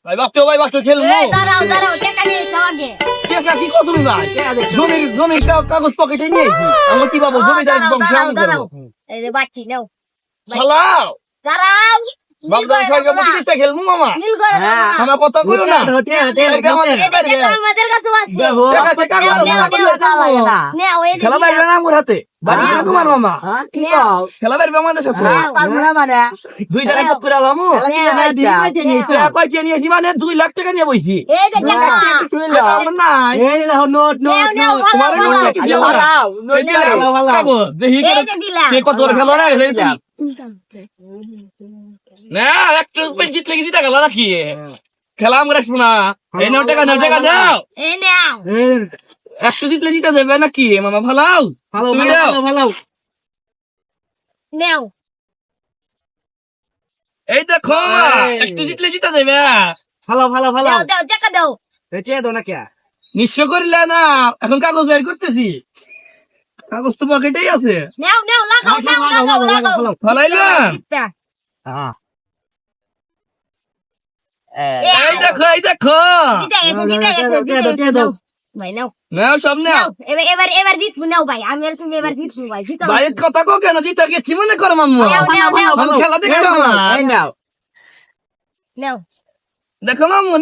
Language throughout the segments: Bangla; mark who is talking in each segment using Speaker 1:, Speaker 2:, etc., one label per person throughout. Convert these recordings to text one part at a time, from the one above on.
Speaker 1: ভাই বাচ্চা খেলবো। কি কত ভাই জমির কাগজ পকেটে নিয়েছি, আমরা কি পাবো? জমিদার বংশ আমি করবো। শালাও বাগদার সরকার প্রতিষ্ঠা খেলবো মামা। আমার কথা কইও না। খেলা পারবে না আমার হাতে, বাড়ি গেলে তোমার মামা খেলা পারবে আমাদের সাথে। 2 টাকা কত করে আলাম কয়টা নিয়েছি, মানে 2 লাখ টাকা নিয়ে বইছি। আমার নাই দেখি কত করে খেলো না একটু জিতলে কি জিতা গেল নাকি? খেলা আমরা শোনা এই 9 টাকা দাও, একটু জিতলে জিতা যাবে নাকি মামা? ভালাও এই দেখো একটু জিতলে জিতা যাবে। নিশ্চয় করিলে না, এখন কাগজ বের করতেছি, কাগজ তো পকেটেই আছে। ফলাইলাম এই দেখো নাও সব নাও।
Speaker 2: এবার জিতবো নাও ভাই, আমি আর তুমি এবার জিতবো ভাই।
Speaker 1: ভাইয়ের কথা কো কেন? জিতা গেছি মনে করো মাম্মু, খেলা দেখো আমার। দেখো মাম্মু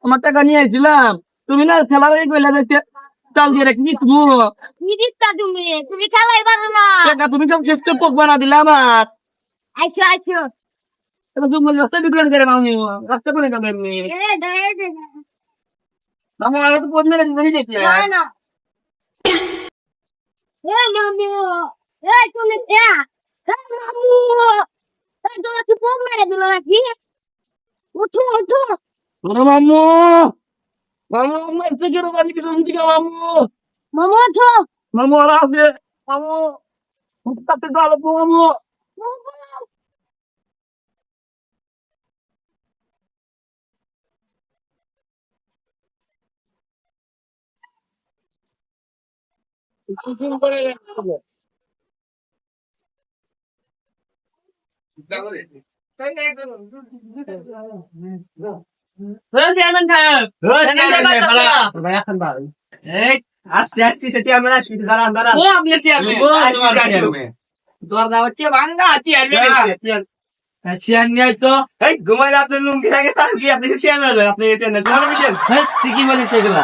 Speaker 1: আমার টাকা নিয়ে আসছিলাম, তুমি না খেলা দেখবে চাল দিয়ে রেখে
Speaker 2: তুমি খেলাই পারো না।
Speaker 1: টাকা তুমি সব শেষ করে পোক বানা দিলে আমার।
Speaker 2: আইসো
Speaker 1: তুমি রাস্তা বিক্রি করে মামি, রাস্তা করে যাবে আমার তো পদ মেরে দেখি
Speaker 2: না তুমি তোমার কি পোক মেরে দিল নাকি? উঠো
Speaker 1: মামু মারছে কেন জানি কি তুমি দিকে মামু
Speaker 2: মামু ওঠো।
Speaker 1: মামু আর আছে মামু তাতে দাও মামু।
Speaker 3: আস্তে আস্তে সেটি আমরা দাঁড়ান দাঁড়ান চেয়ার নিয়ে তো এই ঘুমাই আপনার লুঙ্গি থাকে কি আপনি চেয়ার আপনি ঠিকই বলিস সেগুলা।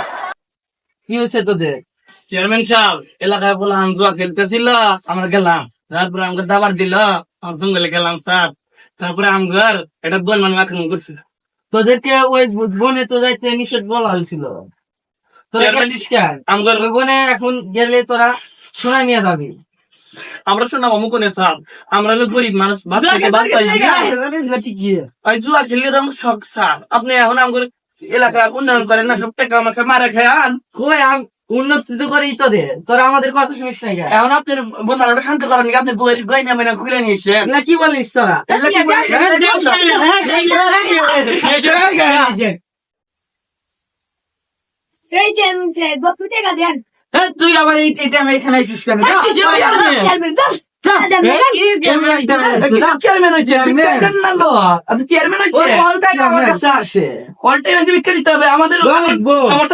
Speaker 3: কি হয়েছে তোদের?
Speaker 1: চেয়ারম্যান সাহেব এলাকায় বলে জুয়া খেলতেছিল, আমরা গেলাম, তারপরে আমাকে দাবার দিল, আমার জঙ্গলে গেলাম স্যার, তারপরে আমার এটা বোন মানে আক্রমণ করছে।
Speaker 3: তোদেরকে ওই বনে তো যাইতে নিষেধ বলা হয়েছিল, তোরা গেছিস কেন?
Speaker 1: আমার
Speaker 3: ওই বনে এখন গেলে তোরা শোনা নিয়ে যাবি।
Speaker 1: আমরা শোনা মামু কোনে সাহেব, আমরা হলো গরিব মানুষ, জুয়া খেললে তো আমার শখ স্যার। আপনি এখন আমার এলাকা উন্নয়ন করেন না, সব টাকা আমাকে মারা খান।
Speaker 3: কই উন্নতি তো করেই তোদের, তোরা আমাদের কথা শুনিস না কেন?
Speaker 1: এখন আপনার বোনারটা শান্ত করেন, আপনি বইয়ের গয়না মেনা খুলে নিয়েছেন।
Speaker 3: না কি বলিস তোরা?
Speaker 2: এই যে টাকা দেন।
Speaker 3: তুই আবার এই টাইমে এখানে আইছিস কেন?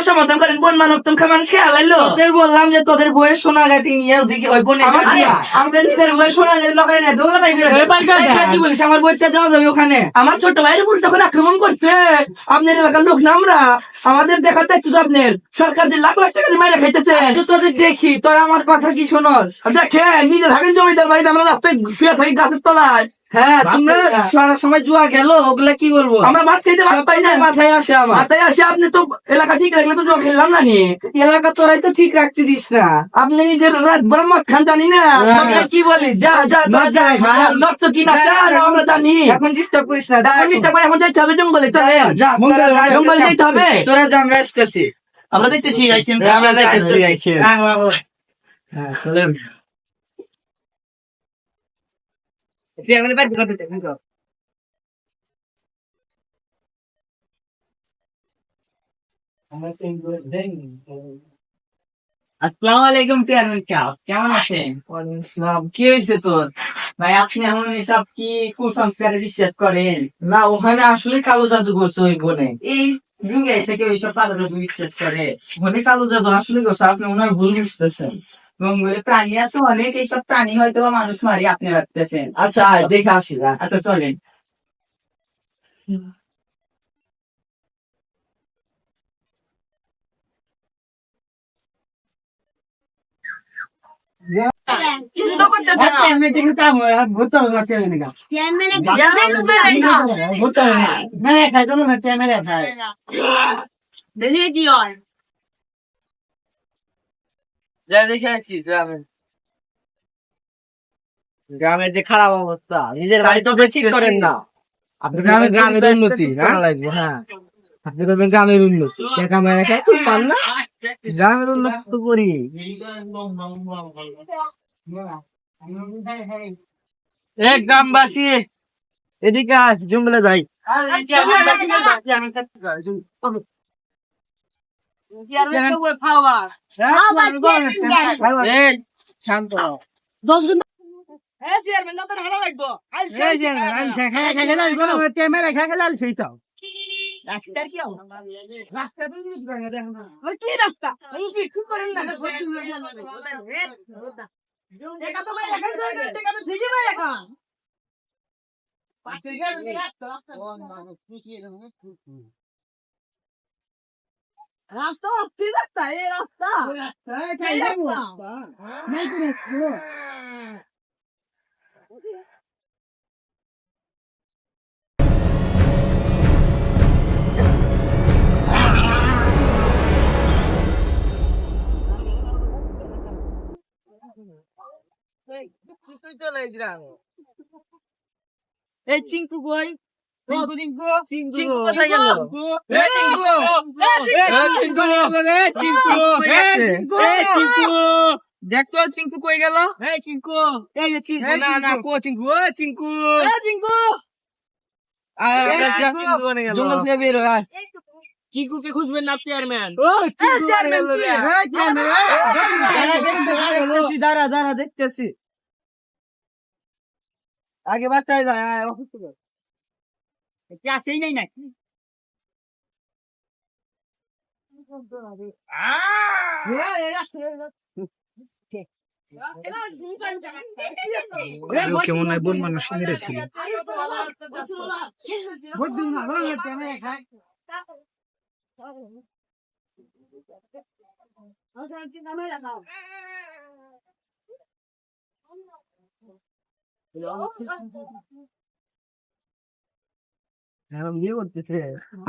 Speaker 1: সমাধান করেন বোন মানব খামান খেয়ালাইলো।
Speaker 3: তোদের বললাম যে তোদের বইয়ের সোনাগাটি নিয়ে ওদিকে ওই বনে আমাদের নিজের বইয়ের সোনাগাটি লগাই না কি বলিস? আমার বইটা দেওয়া যাবে ওখানে?
Speaker 1: আমার ছোট ভাইয়ের উপর যখন আক্রমণ করছে আপনার এলাকার লোক না আমরা, আমাদের দেখার দায়িত্ব তো আপনার। সরকার যে লাখ লাখ টাকা দিয়ে মাইরা খাইতেছে,
Speaker 3: তোদের দেখি তোরা আমার কথা কি শোনস?
Speaker 1: দেখেন নিজের হাগের জমিদার বাড়িতে আমরা রাস্তায় শুয়ে থাকি গাছের তলায়।
Speaker 3: হ্যাঁ তোমরা সারা সময় জুয়া গেল, ওগুলা কি বলবো?
Speaker 1: আমরা ভাত খাইতে ভাত পাই না,
Speaker 3: মাথায় আসে আমার।
Speaker 1: মাথায় আসে আপনি তো এলাকা ঠিক রাখলে তো জুয়া খেললাম না নি।
Speaker 3: এলাকা তোরাই তো ঠিক রাখতে দিস না।
Speaker 1: আপনি নিজের রাত ভর মদ খান জানি না,
Speaker 3: কি বলিস? যা যা যা
Speaker 1: নষ্ট কি না আমরা জানি।
Speaker 3: এখন ডিস্টার্ব করিস না,
Speaker 1: এখন যাইতে হবে জঙ্গলে, চলে জঙ্গলে যাইতে হবে।
Speaker 3: তোরা যা, আমরা আসতেছি।
Speaker 1: আমরা দেখতেছি
Speaker 3: আমরা দেখতেছি।
Speaker 1: হ্যাঁ চলেন।
Speaker 3: চেয়ারম্যানের বাড়ি কত টাকা? আসসালামু আলাইকুম চেয়ারম্যান সাহেব, কেমন আছেন?
Speaker 1: ওয়ালাইকুম আসসালাম। কি হয়েছে তোর?
Speaker 3: ভাই আপনি এমন এসব কি কুসংস্কারে বিশ্বাস করেন?
Speaker 1: না ওখানে আসলে কালো জাদু করছে ওই বনে।
Speaker 3: এই যুগে এসে কেউ এইসব পাগল বিশ্বাস করে?
Speaker 1: ওখানে কালো জাদু আসলে করছে, আপনি ওনার ভুল বুঝতেছেন।
Speaker 3: জঙ্গলে প্রাণী আছে অনেক, এইসব প্রাণী হয়তো বা মানুষ মারি আপনি রাখতেছেন।
Speaker 1: আচ্ছা আয়, দেখে আসি যা।
Speaker 3: আচ্ছা চলেন।
Speaker 1: কিছু তো করতেছে না।
Speaker 2: চেয়ারম্যানের দেখি কি হয়।
Speaker 3: দেখে আসছি গ্রামের যে খারাপ অবস্থা, নিজের বাড়ি তো ঠিক করেন না। আপনি গ্রামের উন্নতি লাগবে। হ্যাঁ, আপনি করবেন গ্রামের উন্নতি। ক্যামেরা ঠিক পান না, গ্রামের উন্নতি তো করি। এক গ্রামবাসী এদিকে আস, জঙ্গলে যাই। এই, শান্ত হও। এই চিঙ্কু কই? চিঙ্কু কোথায় গেল? দেখতো চিঙ্কু কই গেল? চিঙ্কু জঙ্গল থেকে বের হয়।
Speaker 1: চিকুকে খুঁজবেন না চেয়ারম্যান।
Speaker 3: দাঁড়া দাঁড়া দেখতেছি। আগে বাচ্চায় যায়।
Speaker 2: ক্লাসেই নেই নাকি?
Speaker 4: কেমন হয় বন মানুষ মেরেছিল।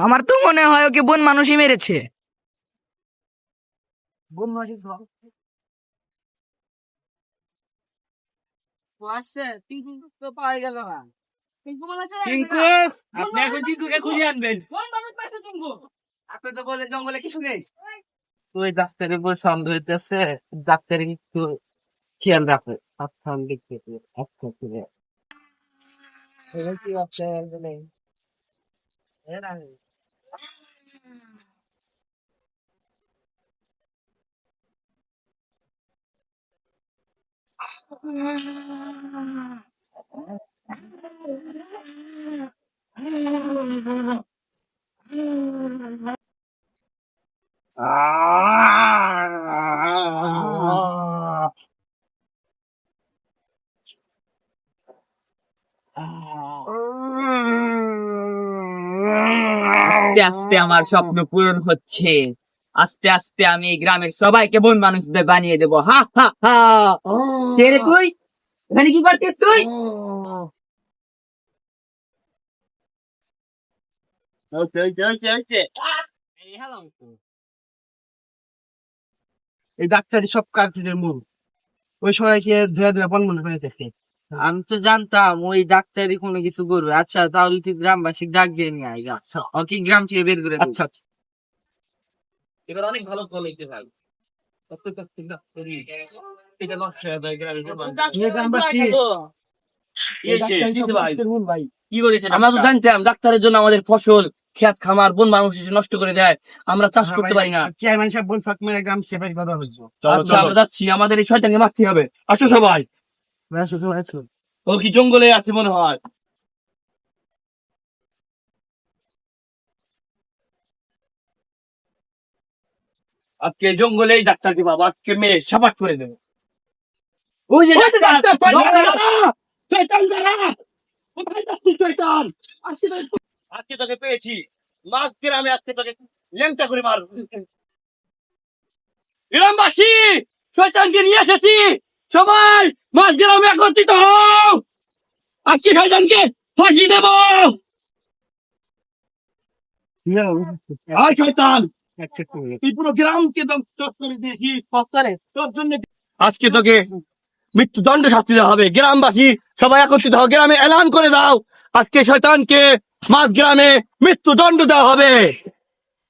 Speaker 1: আমার তো মনে হয় ওকে বন মানুষই মেরেছে।
Speaker 3: আসছে চিঙ্কু তো পাওয়া গেল না।
Speaker 1: আপনি এখন চিকুকে খুঁজে আনবেন।
Speaker 3: আপনি তো বলে জঙ্গলে কিছু নেই।
Speaker 1: তুই ডাক্তারের উপর সন্দেহ হইতেছে, ডাক্তারের একটু খেয়াল রাখবে। আচ্ছা আমি দেখতেছি। আচ্ছা ঠিক আছে। কি আছে নেই? আস্তে আস্তে আমার স্বপ্ন পূরণ হচ্ছে। আস্তে আস্তে আমি এই গ্রামের সবাইকে বন মানুষদের বানিয়ে দেবো। হা হা হা। কে রে তুই? এখানে কি করছিস তুই?
Speaker 3: এই ডাক্তারি সব কার্টুনের মূল। ওই সময় সে ধুয়ে ধুয়ে বন মনে করে দেখে।
Speaker 1: আমি তো জানতাম ওই ডাক্তারই কোনো কিছু করবে। আচ্ছা তাহলে তুই গ্রামবাসী ডাক দিয়ে নিয়ে আয়। আচ্ছা ওকে গ্রাম থেকে বের করে। আচ্ছা আচ্ছা
Speaker 3: এবার অনেক ভালো ফল হইতে পারে।
Speaker 1: আমরা তো জানতাম ডাক্তারের জন্য আমাদের ফসল খেত খামার বন মানুষ এসে নষ্ট করে দেয়, আমরা চাষ করতে পারি না।
Speaker 4: চেয়ারম্যান সাহেব বল ফাঁক মেরে গ্রাম সেপারেট কথা হইছো।
Speaker 1: আচ্ছা আমরা যাচ্ছি, আমাদের এই শয়তানকে মারতে হবে। আসো সবাই। ও কি জঙ্গলে আছে মনে হয়। আজকে জঙ্গলে এই ডাক্তারকে বাবা আজকে মেরে সাবাট করে দেবে। ওই যে ডাক্তার, শয়তান দাঁড়া, কোথায় যাচ্ছিস শয়তান? আজকে তোকে পেয়েছি, মাছ গ্রামে আজকে তোকে ল্যাংটা করে মার। গ্রামবাসী, শয়তানকে নিয়ে এসেছি, সবাই মাছ গ্রামে একত্রিত হও, আজকে শয়তানকে ফাঁসি দেব। আয় শয়তান, তুই পুরো গ্রামকে ধ্বংস করে দিয়েছিস তোর জন্য। আজকে তোকে মৃত্যুদণ্ড শাস্তি দেওয়া হবে। গ্রামবাসী সবাই একত্রিত হও, গ্রামে এলান করে দাও আজকে শয়তানকে মাঝ গ্রামে মৃত্যুদণ্ড দেওয়া হবে।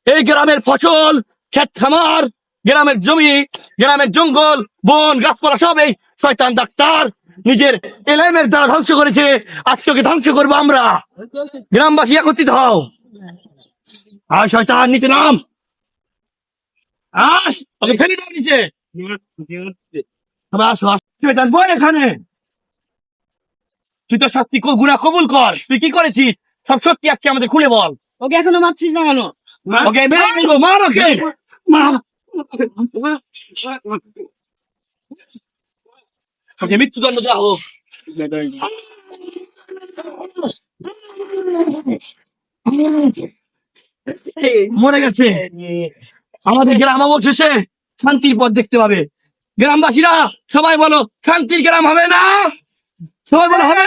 Speaker 1: এই গ্রামের ফসল ক্ষেত খামার, গ্রামের জমি, গ্রামের জঙ্গল বন গাছপালা সব এই শয়তান ডাক্তার নিজের এলামের দ্বারা ধ্বংস করেছে। আজকে ওকে ধ্বংস করবো আমরা। গ্রামবাসী একত্রিত হও। আয় শয়তান, নিচে নাম। আস, ওকে ফেলে দাও নিচে। আসো, শয়তান বল এখানে। তুই তো শাস্তি গুনাহ কবুল কর। তুই কি করেছিস সব সত্যি আজকে আমাদের খুলে বল।
Speaker 3: ওকে এখনো মারছিস না কেন?
Speaker 1: ওকে মেরে দেবো, মার ওকে, মার। ওকে মৃত্যুদণ্ড দেওয়া হোক। মরে গেছে। আমাদের গ্রাম অবশেষে শান্তির পথ দেখতে পাবে। গ্রামবাসীরা সবাই বলো শান্তির গ্রাম হবে না, সবাই বলো হবে।